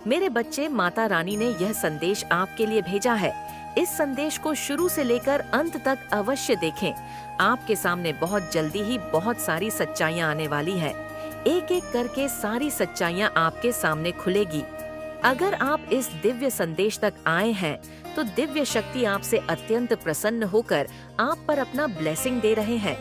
मेरे बच्चे, माता रानी ने यह संदेश आपके लिए भेजा है। इस संदेश को शुरू से लेकर अंत तक अवश्य देखें। आपके सामने बहुत जल्दी ही बहुत सारी सच्चाइयाँ आने वाली है। एक एक करके सारी सच्चाइयाँ आपके सामने खुलेगी। अगर आप इस दिव्य संदेश तक आए हैं तो दिव्य शक्ति आपसे अत्यंत प्रसन्न होकर आप पर अपना ब्लेसिंग दे रहे हैं।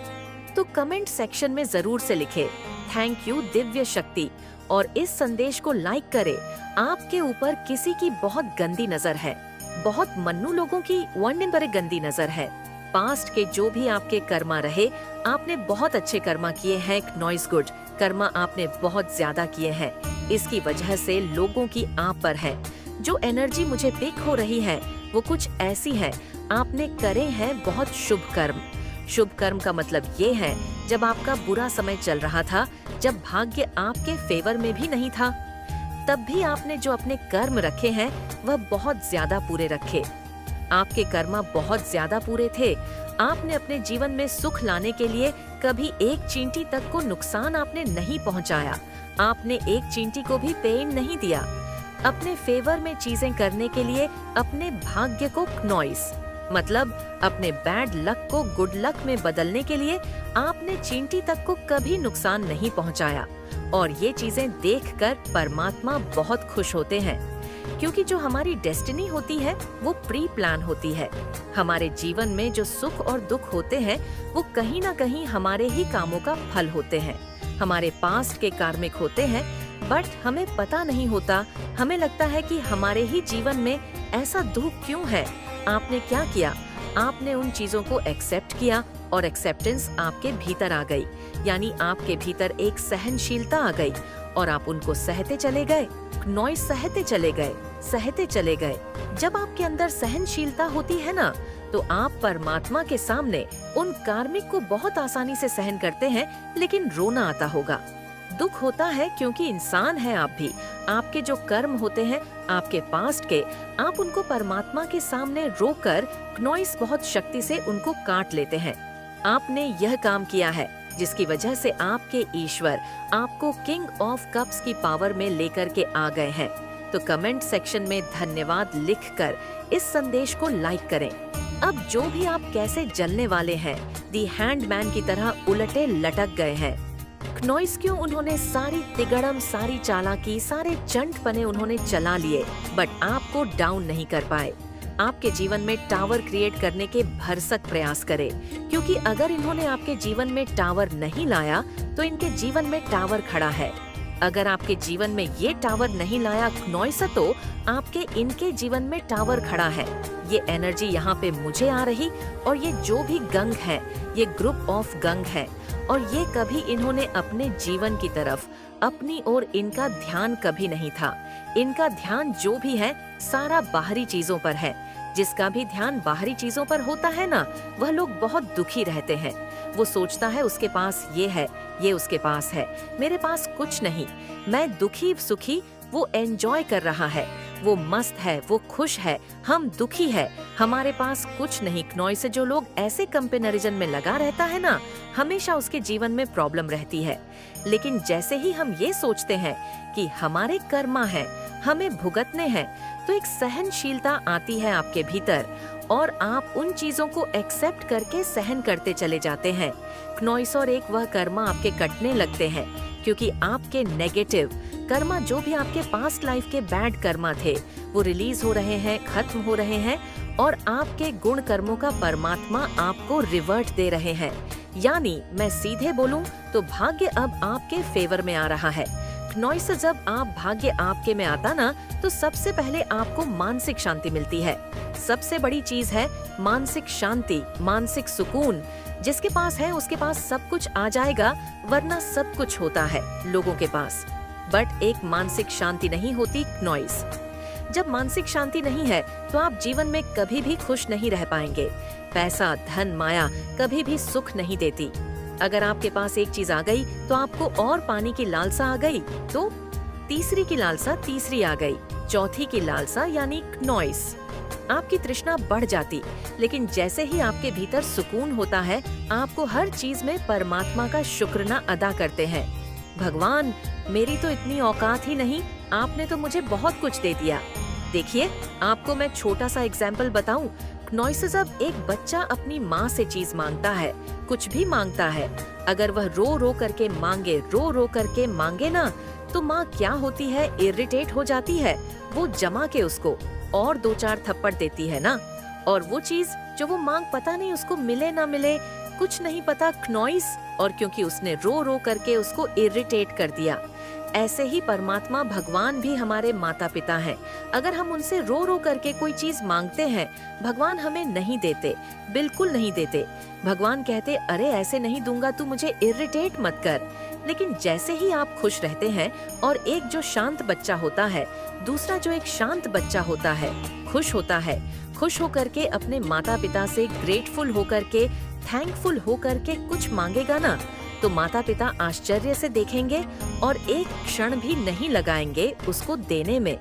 तो कमेंट सेक्शन में जरूर से लिखें थैंक यू दिव्य शक्ति और इस संदेश को लाइक करें। आपके ऊपर किसी की बहुत गंदी नजर है, बहुत मन्नू लोगों की वर्णन गंदी नजर है। पास्ट के जो भी आपके कर्मा रहे, आपने बहुत अच्छे कर्मा किए हैं। नॉइस गुड कर्मा आपने बहुत ज्यादा किए हैं। इसकी वजह से लोगों की आप पर है। जो एनर्जी मुझे पिक हो रही है वो कुछ ऐसी है, आपने करे हैं बहुत शुभ कर्म। शुभ कर्म का मतलब ये है जब आपका बुरा समय चल रहा था, जब भाग्य आपके फेवर में भी नहीं था, तब भी आपने जो अपने कर्म रखे हैं वह बहुत ज्यादा पूरे रखे। आपके कर्म बहुत ज्यादा पूरे थे। आपने अपने जीवन में सुख लाने के लिए कभी एक चींटी तक को नुकसान आपने नहीं पहुंचाया। आपने एक चींटी को भी पेन नहीं दिया। अपने फेवर में चीजें करने के लिए अपने भाग्य को नॉइस मतलब अपने बैड लक को गुड लक में बदलने के लिए आपने चींटी तक को कभी नुकसान नहीं पहुंचाया। और ये चीजें देखकर परमात्मा बहुत खुश होते हैं, क्योंकि जो हमारी डेस्टिनी होती है वो प्री प्लान होती है। हमारे जीवन में जो सुख और दुख होते हैं वो कहीं ना कहीं हमारे ही कामों का फल होते हैं, हमारे पास्ट के कार्मिक होते हैं। बट हमें पता नहीं होता, हमें लगता है कि हमारे ही जीवन में ऐसा दुख क्यों है। आपने क्या किया? आपने उन चीजों को एक्सेप्ट किया और एक्सेप्टेंस आपके भीतर आ गई, यानी आपके भीतर एक सहनशीलता आ गई और आप उनको सहते चले गए। नॉइस सहते चले गए, सहते चले गए। जब आपके अंदर सहनशीलता होती है ना, तो आप परमात्मा के सामने उन कार्मिक को बहुत आसानी से सहन करते हैं। लेकिन रोना आता होगा, दुख होता है, क्योंकि इंसान है आप भी। आपके जो कर्म होते हैं आपके पास्ट के, आप उनको परमात्मा के सामने रोकर नॉइस बहुत शक्ति से उनको काट लेते हैं। आपने यह काम किया है जिसकी वजह से आपके ईश्वर आपको किंग ऑफ कप्स की पावर में लेकर के आ गए हैं। तो कमेंट सेक्शन में धन्यवाद लिखकर इस संदेश को लाइक करें। अब जो भी आप कैसे जलने वाले हैं, दी हैंडमैन की तरह उलटे लटक गए हैं। नॉइस क्यों उन्होंने सारी तिगड़म, सारी चालाकी, सारे चंटपने उन्होंने चला लिए, बट आपको डाउन नहीं कर पाए। आपके जीवन में टावर क्रिएट करने के भरसक प्रयास करें, क्योंकि अगर इन्होंने आपके जीवन में टावर नहीं लाया तो इनके जीवन में टावर खड़ा है। अगर आपके जीवन में ये टावर नहीं लाया नॉइस, तो आपके इनके जीवन में टावर खड़ा है। ये एनर्जी यहाँ पे मुझे आ रही, और ये जो भी गंग है ये ग्रुप ऑफ गंग है, और ये कभी इन्होंने अपने जीवन की तरफ, अपनी ओर इनका ध्यान कभी नहीं था। इनका ध्यान जो भी है सारा बाहरी चीजों पर है। जिसका भी ध्यान बाहरी चीजों पर होता है ना, वह लोग बहुत दुखी रहते हैं। वो सोचता है उसके पास ये है, ये उसके पास है, मेरे पास कुछ नहीं, मैं दुखी सुखी। वो एंजॉय कर रहा है, वो मस्त है, वो खुश है, हम दुखी है, हमारे पास कुछ नहीं। नॉइस से जो लोग ऐसे कंपेरिजन में लगा रहता है ना, हमेशा उसके जीवन में प्रॉब्लम रहती है। लेकिन जैसे ही हम ये सोचते हैं कि हमारे कर्मा है, हमें भुगतने हैं, तो एक सहनशीलता आती है आपके भीतर और आप उन चीजों को एक्सेप्ट करके सहन करते चले जाते हैं। नॉइस और एक वह कर्मा आपके कटने लगते हैं, क्योंकि आपके नेगेटिव कर्मा, जो भी आपके पास्ट लाइफ के बैड कर्मा थे, वो रिलीज हो रहे हैं, खत्म हो रहे हैं, और आपके गुण कर्मों का परमात्मा आपको रिवर्ट दे रहे हैं। यानी मैं सीधे बोलूं तो भाग्य अब आपके फेवर में आ रहा है। नॉइस से जब आप भाग्य आपके में आता ना, तो सबसे पहले आपको मानसिक शांति मिलती है। सबसे बड़ी चीज है मानसिक शांति, मानसिक सुकून। जिसके पास है उसके पास सब कुछ आ जाएगा, वरना सब कुछ होता है लोगों के पास, बट एक मानसिक शांति नहीं होती। नॉइस जब मानसिक शांति नहीं है तो आप जीवन में कभी भी खुश नहीं रह पाएंगे। पैसा, धन, माया कभी भी सुख नहीं देती। अगर आपके पास एक चीज आ गई तो आपको और पाने की लालसा आ गई, तो तीसरी की लालसा तीसरी आ गई, चौथी की लालसा यानी नॉइस। आपकी तृष्णा बढ़ जाती। लेकिन जैसे ही आपके भीतर सुकून होता है, आपको हर चीज में परमात्मा का शुक्राना अदा करते हैं। भगवान, मेरी तो इतनी औकात ही नहीं, आपने तो मुझे बहुत कुछ दे दिया। देखिए, आपको मैं छोटा सा एग्जाम्पल बताऊं। नॉइसेस, अब एक बच्चा अपनी माँ से चीज मांगता है, कुछ भी मांगता है। अगर वह रो रो करके मांगे ना, तो माँ क्या होती है, इरिटेट हो जाती है। वो जमा के उसको और 2-4 थप्पड़ देती है ना। और वो चीज जो वो मांग, पता नहीं उसको मिले ना मिले, कुछ नहीं पता, नॉइस। और क्योंकि उसने रो रो करके उसको इरिटेट कर दिया। ऐसे ही परमात्मा भगवान भी हमारे माता पिता हैं। अगर हम उनसे रो रो करके कोई चीज मांगते हैं, भगवान हमें नहीं देते, बिल्कुल नहीं देते। भगवान कहते, अरे ऐसे नहीं दूंगा, तू मुझे इरिटेट मत कर। लेकिन जैसे ही आप खुश रहते हैं, और एक जो शांत बच्चा होता है, दूसरा जो एक शांत बच्चा होता है, खुश होता है, खुश होकर के अपने माता पिता से ग्रेटफुल होकर के, थैंकफुल होकर के कुछ मांगेगा ना, तो माता पिता आश्चर्य से देखेंगे और एक क्षण भी नहीं लगाएंगे उसको देने में।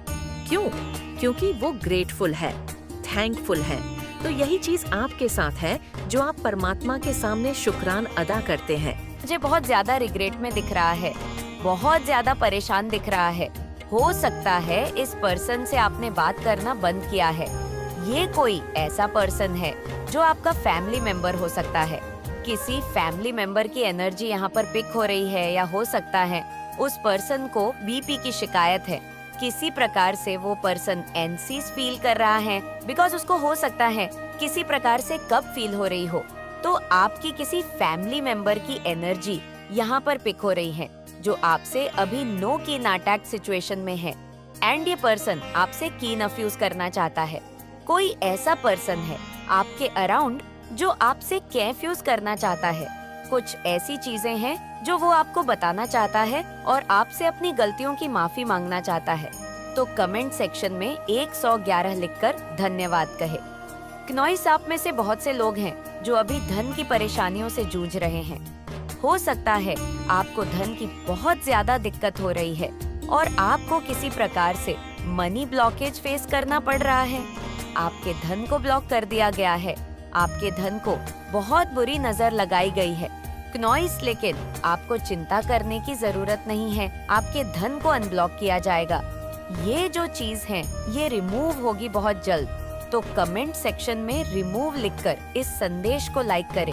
क्यों? क्योंकि वो ग्रेटफुल है, थैंकफुल है। तो यही चीज आपके साथ है, जो आप परमात्मा के सामने शुक्रान अदा करते हैं। मुझे बहुत ज्यादा रिग्रेट में दिख रहा है, बहुत ज्यादा परेशान दिख रहा है। हो सकता है इस पर्सन से आपने बात करना बंद किया है। ये कोई ऐसा पर्सन है जो आपका फैमिली मेंबर हो सकता है। किसी फैमिली मेंबर की एनर्जी यहाँ पर पिक हो रही है, या हो सकता है उस पर्सन को बीपी की शिकायत है। किसी प्रकार से वो पर्सन एनसीज फील कर रहा है, बिकॉज उसको हो सकता है किसी प्रकार से कब फील हो रही हो। तो आपकी किसी फैमिली मेंबर की एनर्जी यहाँ पर पिक हो रही है, जो आपसे अभी नो कीन अटैक सिचुएशन में है। एंड ये पर्सन आपसे कीन अफ्यूज करना चाहता है। कोई ऐसा पर्सन है आपके अराउंड जो आपसे कंफ्यूज करना चाहता है। कुछ ऐसी चीजें हैं जो वो आपको बताना चाहता है और आपसे अपनी गलतियों की माफी मांगना चाहता है। तो कमेंट सेक्शन में 111 लिखकर धन्यवाद कहे। क्नॉइस, आप में से बहुत से लोग हैं जो अभी धन की परेशानियों से जूझ रहे हैं। हो सकता है आपको धन की बहुत ज्यादा दिक्कत हो रही है और आपको किसी प्रकार से मनी ब्लॉकेज फेस करना पड़ रहा है। आपके धन को ब्लॉक कर दिया गया है, आपके धन को बहुत बुरी नजर लगाई गई है। क्नॉइस, लेकिन आपको चिंता करने की जरूरत नहीं है, आपके धन को अनब्लॉक किया जाएगा। ये जो चीज है ये रिमूव होगी बहुत जल्द। तो कमेंट सेक्शन में रिमूव लिखकर इस संदेश को लाइक करें।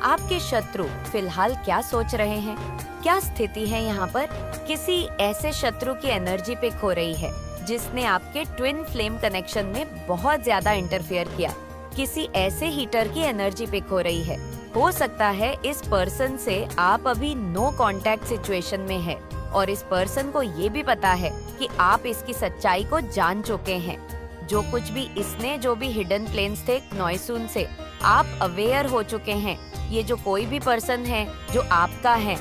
आपके शत्रु फिलहाल क्या सोच रहे हैं, क्या स्थिति है यहाँ पर? किसी ऐसे शत्रु की एनर्जी पिक हो रही है जिसने आपके ट्विन फ्लेम कनेक्शन में बहुत ज्यादा इंटरफेयर किया। किसी ऐसे हीटर की एनर्जी पिक हो रही है। हो सकता है इस पर्सन से आप अभी नो कांटेक्ट सिचुएशन में है और इस पर्सन को ये भी पता है कि आप इसकी सच्चाई को जान चुके हैं। जो कुछ भी इसने, जो भी हिडन प्लेन्स थे नॉइसून से, आप अवेयर हो चुके हैं। ये जो कोई भी पर्सन है जो आपका है,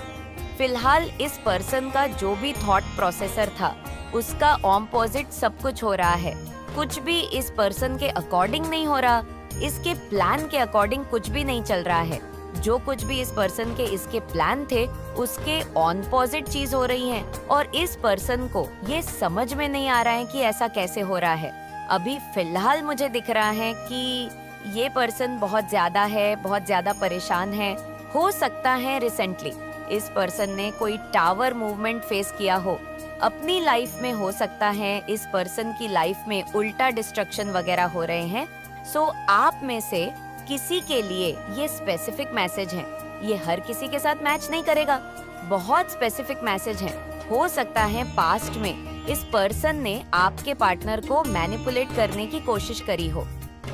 फिलहाल इस पर्सन का जो भी थॉट प्रोसेसर था उसका ऑपोजिट सब कुछ हो रहा है। कुछ भी इस पर्सन के अकॉर्डिंग नहीं हो रहा, इसके प्लान के अकॉर्डिंग कुछ भी नहीं चल रहा है। जो कुछ भी इस पर्सन के इसके प्लान थे उसके ऑपोजिट चीज हो रही है और इस पर्सन को ये समझ में नहीं आ रहा है कि ऐसा कैसे हो रहा है। अभी फिलहाल मुझे दिख रहा है कि ये पर्सन बहुत ज्यादा परेशान है। हो सकता है रिसेंटली इस पर्सन ने कोई टावर मूवमेंट फेस किया हो अपनी लाइफ में। हो सकता है इस पर्सन की लाइफ में उल्टा डिस्ट्रक्शन वगैरह हो रहे हैं। सो आप में से किसी के लिए ये स्पेसिफिक मैसेज है। ये हर किसी के साथ मैच नहीं करेगा, बहुत स्पेसिफिक मैसेज है। हो सकता है पास्ट में इस पर्सन ने आपके पार्टनर को मैनिपुलेट करने की कोशिश करी हो।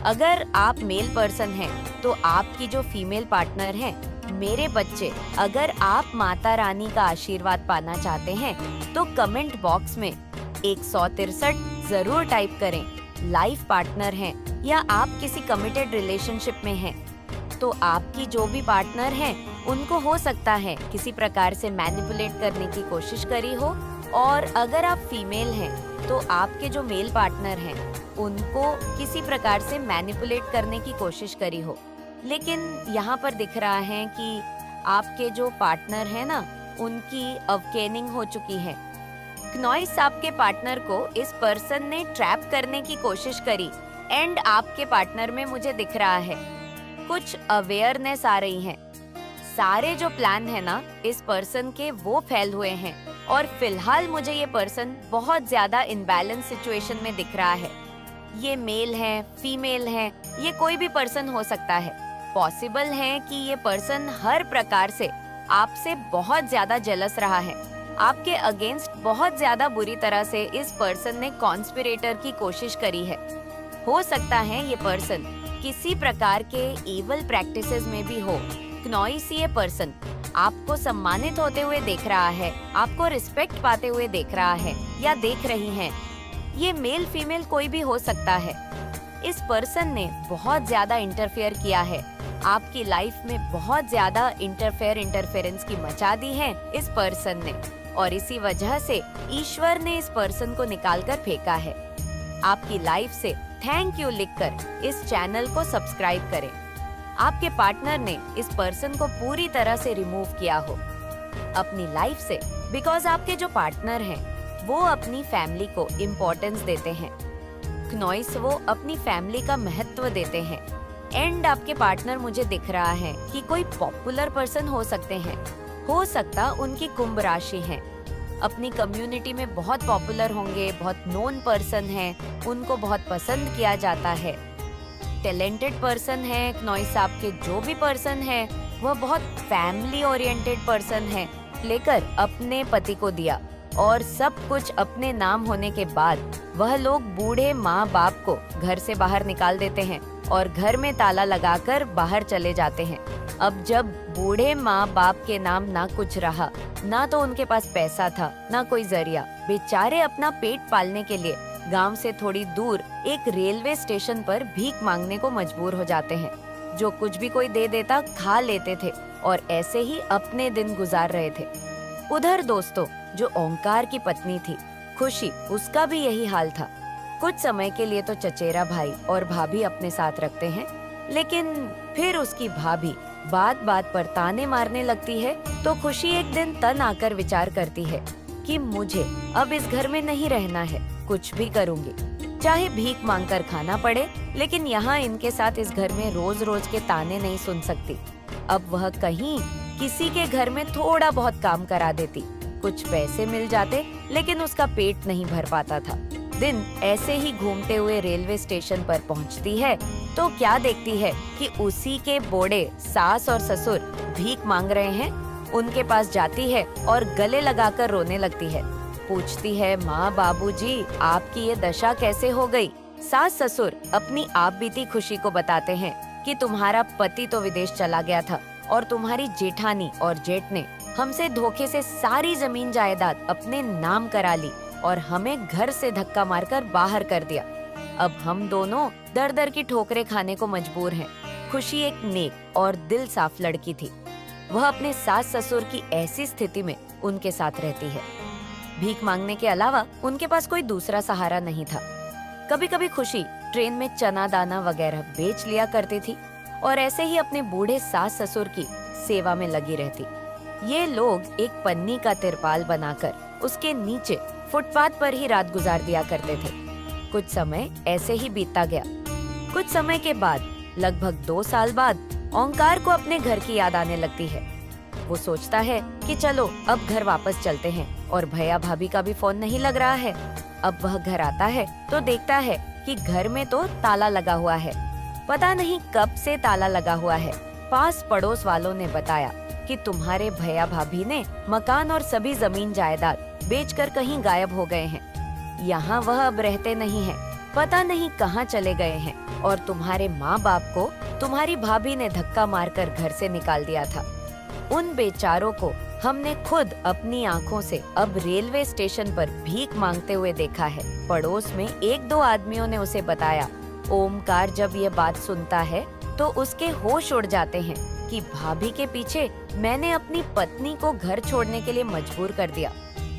अगर आप मेल पर्सन हैं तो आपकी जो फीमेल पार्टनर है, मेरे बच्चे, अगर आप माता रानी का आशीर्वाद पाना चाहते हैं तो कमेंट बॉक्स में 163 जरूर टाइप करें। लाइफ पार्टनर हैं या आप किसी कमिटेड रिलेशनशिप में हैं, तो आपकी जो भी पार्टनर हैं उनको हो सकता है किसी प्रकार से मैनिपुलेट करने की कोशिश करी हो। और अगर आप फीमेल हैं तो आपके जो मेल पार्टनर हैं उनको किसी प्रकार से मैनिपुलेट करने की कोशिश करी हो। लेकिन यहाँ पर दिख रहा है कि आपके जो पार्टनर है ना, उनकी अवकेनिंग हो चुकी है। क्नॉइस, आपके पार्टनर को इस पर्सन ने ट्रैप करने की कोशिश करी एंड आपके पार्टनर में मुझे दिख रहा है कुछ अवेयरनेस आ रही है। सारे जो प्लान है ना इस पर्सन के वो फेल हुए हैं और फिलहाल मुझे ये पर्सन बहुत ज्यादा इनबैलेंस सिचुएशन में दिख रहा है। ये मेल है, फीमेल है, ये कोई भी पर्सन हो सकता है। पॉसिबल है कि ये पर्सन हर प्रकार से आपसे बहुत ज्यादा जेलस रहा है। आपके अगेंस्ट बहुत ज्यादा बुरी तरह से इस पर्सन ने कॉन्स्पिरेटर की कोशिश करी है। हो सकता है ये पर्सन किसी प्रकार के इवल प्रैक्टिसेस में भी हो। क्नॉइस ये पर्सन आपको सम्मानित होते हुए देख रहा है, आपको रिस्पेक्ट पाते हुए देख रहा है या देख रही हैं। ये मेल फीमेल कोई भी हो सकता है। इस पर्सन ने बहुत ज्यादा इंटरफेयर किया है, आपकी लाइफ में बहुत ज्यादा इंटरफेरेंस की मचा दी है इस पर्सन ने, और इसी वजह से ईश्वर ने इस पर्सन को निकालकर फेंका है। आपकी लाइफ से थैंक यू लिखकर इस चैनल को सब्सक्राइब करें। आपके पार्टनर ने इस पर्सन को पूरी तरह से रिमूव किया हो अपनी लाइफ से, बिकॉज आपके जो पार्टनर हैं वो अपनी फैमिली को इम्पोर्टेंस देते हैं। क्नॉइस वो अपनी फैमिली का महत्व देते हैं। एंड आपके पार्टनर मुझे दिख रहा है कि कोई पॉपुलर पर्सन हो सकते हैं, हो सकता उनकी कुंभ राशि है, अपनी कम्युनिटी में बहुत पॉपुलर होंगे, बहुत नोन पर्सन है, उनको बहुत पसंद किया जाता है, टैलेंटेड पर्सन है। क्नॉइस आपके जो भी पर्सन है वह बहुत फैमिली ओरिएंटेड पर्सन है, लेकर अपने पति को दिया और सब कुछ अपने नाम होने के बाद वह लोग बूढ़े माँ बाप को घर से बाहर निकाल देते हैं और घर में ताला लगाकर बाहर चले जाते हैं। अब जब बूढ़े माँ बाप के नाम ना कुछ रहा, ना तो उनके पास पैसा था, ना कोई जरिया, बेचारे अपना पेट पालने के लिए गांव से थोड़ी दूर एक रेलवे स्टेशन पर भीख मांगने को मजबूर हो जाते हैं। जो कुछ भी कोई दे देता खा लेते थे और ऐसे ही अपने दिन गुजार रहे थे। उधर दोस्तों, जो ओंकार की पत्नी थी खुशी, उसका भी यही हाल था। कुछ समय के लिए तो चचेरा भाई और भाभी अपने साथ रखते हैं, लेकिन फिर उसकी भाभी बात बात पर ताने मारने लगती है। तो खुशी एक दिन तन आकर विचार करती है कि मुझे अब इस घर में नहीं रहना है, कुछ भी करूंगी, चाहे भीख मांगकर खाना पड़े, लेकिन यहाँ इनके साथ इस घर में रोज रोज के ताने नहीं सुन सकती। अब वह कहीं किसी के घर में थोड़ा बहुत काम करा देती, कुछ पैसे मिल जाते, लेकिन उसका पेट नहीं भर पाता था। दिन ऐसे ही घूमते हुए रेलवे स्टेशन पर पहुंचती है तो क्या देखती है कि उसी के बोड़े सास और ससुर भीख मांग रहे हैं। उनके पास जाती है और गले लगाकर रोने लगती है। पूछती है, माँ बाबूजी, आपकी ये दशा कैसे हो गई? सास ससुर अपनी आप बीती खुशी को बताते हैं कि तुम्हारा पति तो विदेश चला गया था और तुम्हारी जेठानी और जेठ ने हमसे धोखे से सारी जमीन जायदाद अपने नाम करा ली और हमें घर से धक्का मारकर बाहर कर दिया। अब हम दोनों दर दर की ठोकरें खाने को मजबूर हैं। खुशी एक नेक और दिल साफ लड़की थी। वह अपने सास ससुर की ऐसी स्थिति में उनके साथ रहती है। भीख मांगने के अलावा उनके पास कोई दूसरा सहारा नहीं था। कभी कभी खुशी ट्रेन में चना दाना वगैरह बेच लिया करती थी और ऐसे ही अपने बूढ़े सास ससुर की सेवा में लगी रहती। ये लोग एक पन्नी का तिरपाल बनाकर उसके नीचे फुटपाथ पर ही रात गुजार दिया करते थे। कुछ समय ऐसे ही बीतता गया। कुछ समय के बाद, लगभग 2 साल बाद, ओंकार को अपने घर की याद आने लगती है। वो सोचता है कि चलो अब घर वापस चलते हैं, और भैया भाभी का भी फोन नहीं लग रहा है। अब वह घर आता है तो देखता है कि घर में तो ताला लगा हुआ है। पता नहीं कब से ताला लगा हुआ है। पास पड़ोस वालों ने बताया कि तुम्हारे भैया भाभी ने मकान और सभी जमीन जायदाद बेचकर कहीं गायब हो गए हैं। यहाँ वह अब रहते नहीं हैं, पता नहीं कहाँ चले गए हैं, और तुम्हारे माँ बाप को तुम्हारी भाभी ने धक्का मारकर घर से निकाल दिया था। उन बेचारों को हमने खुद अपनी आँखों से अब रेलवे स्टेशन पर भीख मांगते हुए देखा है। पड़ोस में 1-2 आदमियों ने उसे बताया। ओमकार जब ये बात सुनता है तो उसके होश उड़ जाते हैं कि भाभी के पीछे मैंने अपनी पत्नी को घर छोड़ने के लिए मजबूर कर दिया,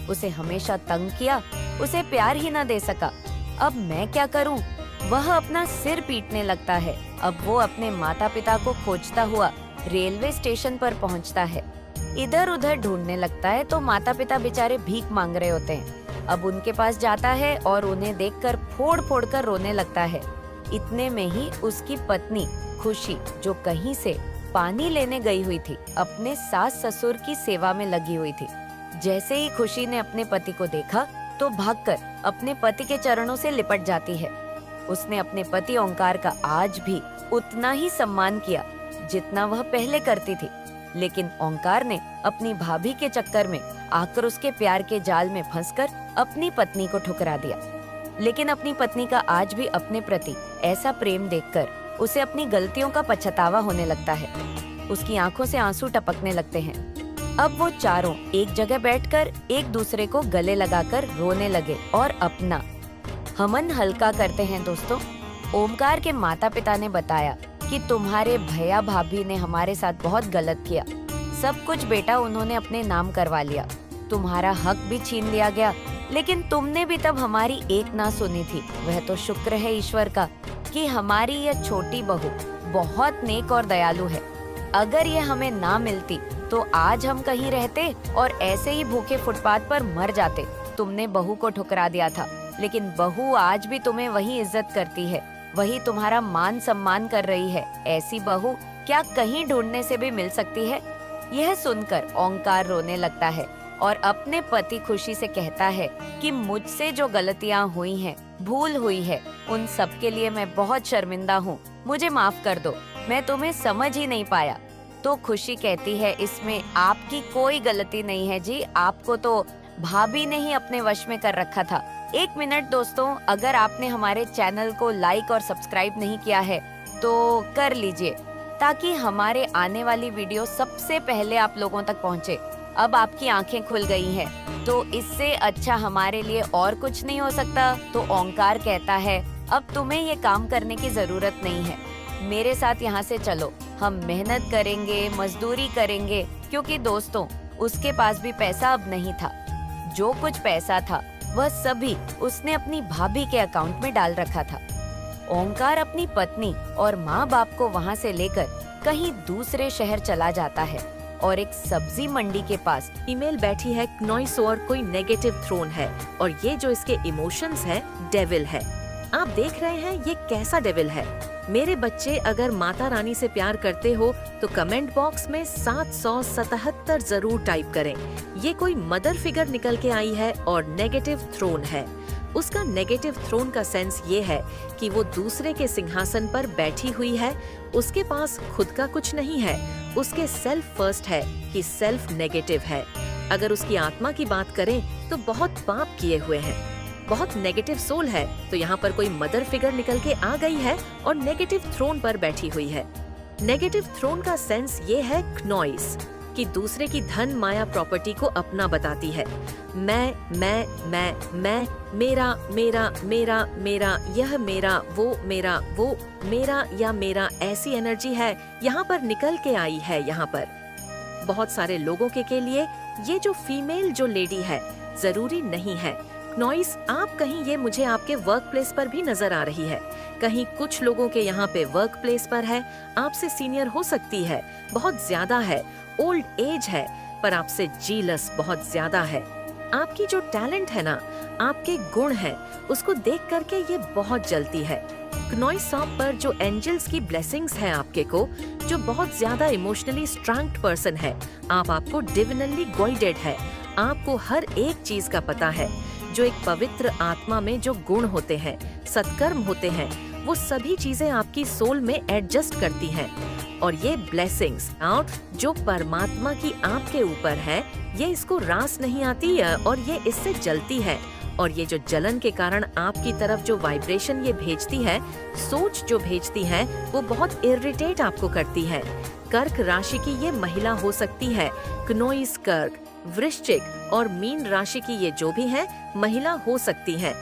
उसे हमेशा तंग किया, उसे प्यार ही न दे सका। अब मैं क्या करूं? वह अपना सिर पीटने लगता है। अब वो अपने माता पिता को खोजता हुआ रेलवे स्टेशन पर पहुंचता है। इधर उधर ढूंढने लगता है तो माता पिता बेचारे भीख मांग रहे होते हैं। अब उनके पास जाता है और उन्हें देखकर फोड़ फोड़ कर रोने लगता है। इतने में ही उसकी पत्नी खुशी, जो कहीं से पानी लेने गई हुई थी, अपने सास ससुर की सेवा में लगी हुई थी। जैसे ही खुशी ने अपने पति को देखा तो भागकर अपने पति के चरणों से लिपट जाती है। उसने अपने पति ओंकार का आज भी उतना ही सम्मान किया जितना वह पहले करती थी, लेकिन ओंकार ने अपनी भाभी के चक्कर में आकर उसके प्यार के जाल में फंसकर अपनी पत्नी को ठुकरा दिया। लेकिन अपनी पत्नी का आज भी अपने प्रति ऐसा प्रेम देखकर उसे अपनी गलतियों का पछतावा होने लगता है। उसकी आंखों से आंसू टपकने लगते हैं। अब वो चारों एक जगह बैठकर एक दूसरे को गले लगाकर रोने लगे और अपना हमन हल्का करते हैं। दोस्तों, ओमकार के माता पिता ने बताया कि तुम्हारे भैया भाभी ने हमारे साथ बहुत गलत किया। सब कुछ बेटा उन्होंने अपने नाम करवा लिया, तुम्हारा हक भी छीन लिया गया, लेकिन तुमने भी तब हमारी एक ना सुनी थी। वह तो शुक्र है ईश्वर का कि हमारी यह छोटी बहू बहुत नेक और दयालु है। अगर ये हमें ना मिलती तो आज हम कहीं रहते और ऐसे ही भूखे फुटपाथ पर मर जाते। तुमने बहू को ठुकरा दिया था, लेकिन बहू आज भी तुम्हें वही इज्जत करती है, वही तुम्हारा मान सम्मान कर रही है। ऐसी बहू क्या कहीं ढूंढने से भी मिल सकती है? यह सुनकर ओंकार रोने लगता है और अपने पति खुशी से कहता है कि मुझसे जो गलतियां हुई हैं, भूल हुई है, उन सब के लिए मैं बहुत शर्मिंदा हूँ। मुझे माफ कर दो, मैं तुम्हें समझ ही नहीं पाया। तो खुशी कहती है इसमें आपकी कोई गलती नहीं है जी, आपको तो भाभी ने ही अपने वश में कर रखा था। एक मिनट दोस्तों, अगर आपने हमारे चैनल को लाइक और सब्सक्राइब नहीं किया है तो कर लीजिए, ताकि हमारे आने वाली वीडियो सबसे पहले आप लोगों तक पहुंचे। अब आपकी आंखें खुल गई हैं, तो इससे अच्छा हमारे लिए और कुछ नहीं हो सकता। तो ओंकार कहता है अब तुम्हें ये काम करने की जरूरत नहीं है, मेरे साथ यहाँ से चलो, हम मेहनत करेंगे, मजदूरी करेंगे। क्योंकि दोस्तों, उसके पास भी पैसा अब नहीं था। जो कुछ पैसा था वह सभी उसने अपनी भाभी के अकाउंट में डाल रखा था। ओंकार अपनी पत्नी और माँ बाप को वहाँ से लेकर कहीं दूसरे शहर चला जाता है और एक सब्जी मंडी के पास फीमेल बैठी है क्नॉइसोर कोई नेगेटिव थ्रोन है और ये जो इसके इमोशंस है डेविल है। आप देख रहे हैं ये कैसा डेविल है। मेरे बच्चे अगर माता रानी से प्यार करते हो तो कमेंट बॉक्स में 777 जरूर टाइप करें। ये कोई मदर फिगर निकल के आई है और नेगेटिव थ्रोन है। उसका नेगेटिव थ्रोन का सेंस ये है कि वो दूसरे के सिंहासन पर बैठी हुई है, उसके पास खुद का कुछ नहीं है, उसके सेल्फ फर्स्ट है कि सेल्फ नेगेटिव है। अगर उसकी आत्मा की बात करें तो बहुत पाप किए हुए हैं, बहुत नेगेटिव सोल है। तो यहाँ पर कोई मदर फिगर निकल के आ गई है और नेगेटिव थ्रोन पर बैठी हुई है। नेगेटिव थ्रोन का सेंस ये है क्नॉइस, कि दूसरे की धन माया प्रॉपर्टी को अपना बताती है। मैं, मेरा मेरा मेरा मेरा, यह मेरा, वो मेरा या मेरा, ऐसी एनर्जी है यहाँ पर निकल के आई है। यहाँ पर बहुत सारे लोगों के लिए ये जो फीमेल जो लेडी है जरूरी नहीं है। नॉइस, आप कहीं ये मुझे आपके वर्क प्लेस पर भी नजर आ रही है। कहीं कुछ लोगों के यहाँ पे वर्क प्लेस पर है, आपसे सीनियर हो सकती है, बहुत ज्यादा है, ओल्ड एज है, पर आपसे जीलस बहुत ज्यादा है। आपकी जो टैलेंट है ना, आपके गुण है, उसको देख करके ये बहुत जलती है। नॉइस सांप पर जो एंजल्स की ब्लेसिंग्स है आपके को, जो बहुत ज्यादा इमोशनली स्ट्रॉन्ग पर्सन है, आपको डिविनली गाइडेड है, आपको हर एक चीज का पता है। जो एक पवित्र आत्मा में जो गुण होते हैं, सत्कर्म होते हैं, वो सभी चीजें आपकी सोल में एडजस्ट करती हैं। और ये ब्लेसिंग्स जो परमात्मा की आपके ऊपर है, ये इसको रास नहीं आती है और ये इससे जलती है। और ये जो जलन के कारण आपकी तरफ जो वाइब्रेशन ये भेजती है, सोच जो भेजती है, वो बहुत इरिटेट आपको करती है। कर्क राशि की ये महिला हो सकती है, क्नोइस कर्क, वृश्चिक और मीन राशि की ये जो भी है महिला हो सकती है।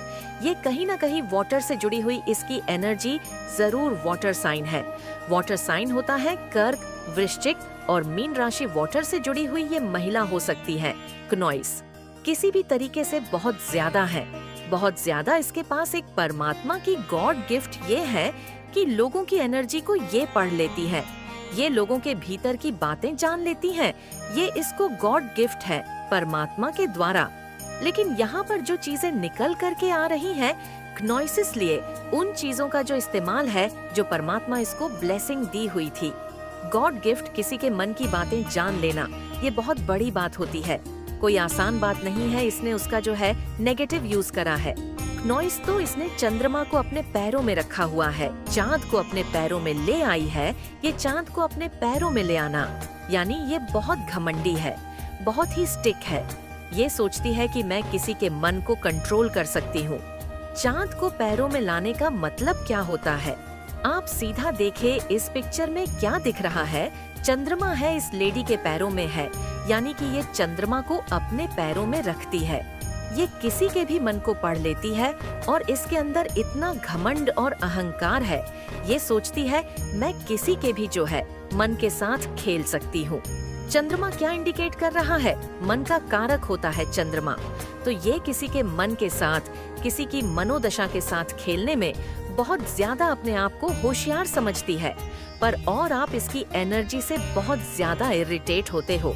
ये कहीं ना कहीं वाटर से जुड़ी हुई इसकी एनर्जी जरूर वाटर साइन है। वाटर साइन होता है कर्क, वृश्चिक और मीन राशि वाटर से जुड़ी हुई ये महिला हो सकती है। क्नोइस किसी भी तरीके से बहुत ज्यादा है, बहुत ज्यादा इसके पास एक परमात्मा की गॉड गिफ्ट ये है कि लोगों की एनर्जी को ये पढ़ लेती है, ये लोगों के भीतर की बातें जान लेती है। ये इसको गॉड गिफ्ट है परमात्मा के द्वारा। लेकिन यहाँ पर जो चीजें निकल करके आ रही हैं, क्नोइसिस लिए उन चीजों का जो इस्तेमाल है जो परमात्मा इसको ब्लेसिंग दी हुई थी। गॉड गिफ्ट किसी के मन की बातें जान लेना, ये बहुत बड़ी बात होती है। कोई आसान बात नहीं है, इसने उसका जो है नेगेटिव यूज करा है। नॉइस तो इसने चंद्रमा को अपने पैरों में रखा हुआ है, चांद को अपने पैरों में ले आई है। ये चांद को अपने पैरों में ले आना यानी ये बहुत घमंडी है, बहुत ही स्टिक है। ये सोचती है कि मैं किसी के मन को कंट्रोल कर सकती हूँ। चांद को पैरों में लाने का मतलब क्या होता है? आप सीधा देखे इस पिक्चर में क्या दिख रहा है, चंद्रमा है इस लेडी के पैरों में है, यानी कि ये चंद्रमा को अपने पैरों में रखती है। ये किसी के भी मन को पढ़ लेती है और इसके अंदर इतना घमंड और अहंकार है। ये सोचती है मैं किसी के भी जो है मन के साथ खेल सकती हूँ। चंद्रमा क्या इंडिकेट कर रहा है? मन का कारक होता है चंद्रमा। तो ये किसी के मन के साथ, किसी की मनोदशा के साथ खेलने में बहुत ज्यादा अपने आप को होशियार समझती है, पर और आप इसकी एनर्जी से बहुत ज्यादा इरिटेट होते हो।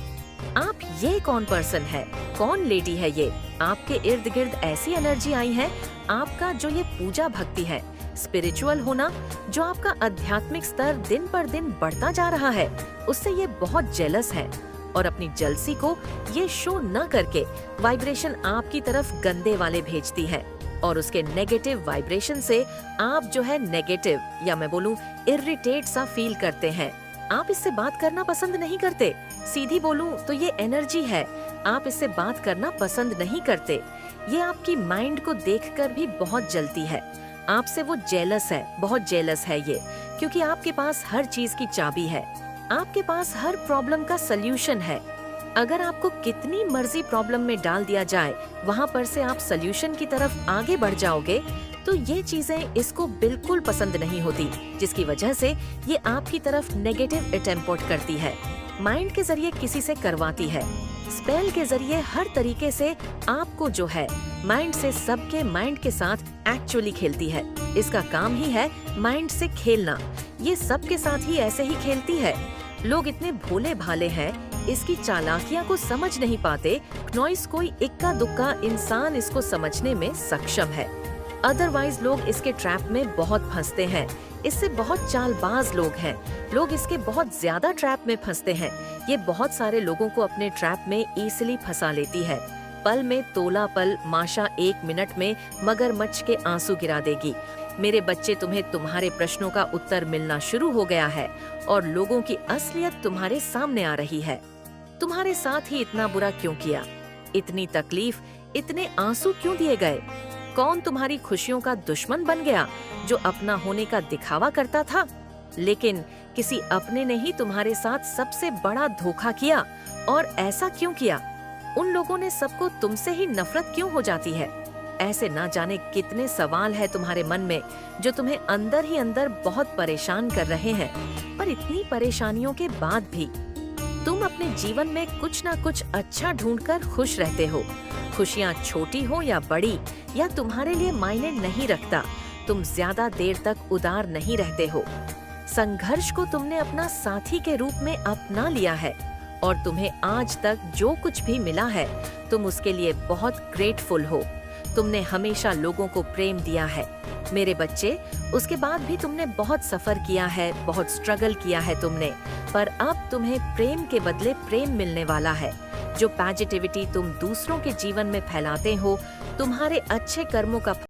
आप ये कौन पर्सन है, कौन लेडी है ये? आपके इर्द गिर्द ऐसी एनर्जी आई है, आपका जो ये पूजा भक्ति है, स्पिरिचुअल होना, जो आपका आध्यात्मिक स्तर दिन पर दिन बढ़ता जा रहा है, उससे ये बहुत जेलस है और अपनी जलसी को ये शो न करके वाइब्रेशन आपकी तरफ गंदे वाले भेजती है और उसके नेगेटिव वाइब्रेशन से आप जो है नेगेटिव या मैं बोलूं इरिटेट सा फील करते हैं। आप इससे बात करना पसंद नहीं करते। सीधी बोलूं तो ये एनर्जी है, आप इससे बात करना पसंद नहीं करते। ये आपकी माइंड को देखकर भी बहुत जलती है, आपसे वो जेलस है, बहुत जेलस है ये, क्योंकि आपके पास हर चीज की चाबी है, आपके पास हर प्रॉब्लम का सल्यूशन है। अगर आपको कितनी मर्जी प्रॉब्लम में डाल दिया जाए, वहाँ पर से आप सल्यूशन की तरफ आगे बढ़ जाओगे, तो ये चीजें इसको बिल्कुल पसंद नहीं होती, जिसकी वजह से ये आपकी तरफ नेगेटिव अटेम्प्ट करती है, माइंड के जरिए किसी से करवाती है, स्पेल के जरिए हर तरीके से आपको जो है माइंड से, सबके माइंड के साथ एक्चुअली खेलती है। इसका काम ही है माइंड से खेलना। ये सबके साथ ही ऐसे ही खेलती है। लोग इतने भोले भाले हैं, इसकी चालाकियां को समझ नहीं पाते। नॉइस कोई इक्का दुक्का इंसान इसको समझने में सक्षम है, अदरवाइज लोग इसके ट्रैप में बहुत फंसते हैं। इससे बहुत चालबाज लोग हैं, लोग इसके बहुत ज्यादा ट्रैप में फंसते हैं। ये बहुत सारे लोगों को अपने ट्रैप में इजीली फंसा लेती है। पल में तोला पल, माशा 1 मिनट में मगरमच्छ के आंसू गिरा देगी। मेरे बच्चे, तुम्हें तुम्हारे प्रश्नों का उत्तर मिलना शुरू हो गया है और लोगों की असलियत तुम्हारे सामने आ रही है। तुम्हारे साथ ही इतना बुरा क्यों किया? इतनी तकलीफ, इतने आंसू क्यों दिए गए? कौन तुम्हारी खुशियों का दुश्मन बन गया, जो अपना होने का दिखावा करता था? लेकिन किसी अपने ने ही तुम्हारे साथ सबसे बड़ा धोखा किया। और ऐसा क्यों किया? उन लोगों ने सबको तुमसे ही नफरत क्यों हो जाती है? ऐसे ना जाने कितने सवाल है तुम्हारे मन में, जो तुम्हें अंदर ही अंदर बहुत परेशान कर रहे हैं। पर इतनी परेशानियों के बाद भी तुम अपने जीवन में कुछ ना कुछ अच्छा ढूंढकर खुश रहते हो। खुशियाँ छोटी हो या बड़ी, या तुम्हारे लिए मायने नहीं रखता। तुम ज्यादा देर तक उदार नहीं रहते हो। संघर्ष को तुमने अपना साथी के रूप में अपना लिया है और तुम्हें आज तक जो कुछ भी मिला है, तुम उसके लिए बहुत ग्रेटफुल हो। तुमने हमेशा लोगों को प्रेम दिया है मेरे बच्चे। उसके बाद भी तुमने बहुत सफर किया है, बहुत स्ट्रगल किया है तुमने, पर अब तुम्हें प्रेम के बदले प्रेम मिलने वाला है। जो पॉजिटिविटी तुम दूसरों के जीवन में फैलाते हो, तुम्हारे अच्छे कर्मों का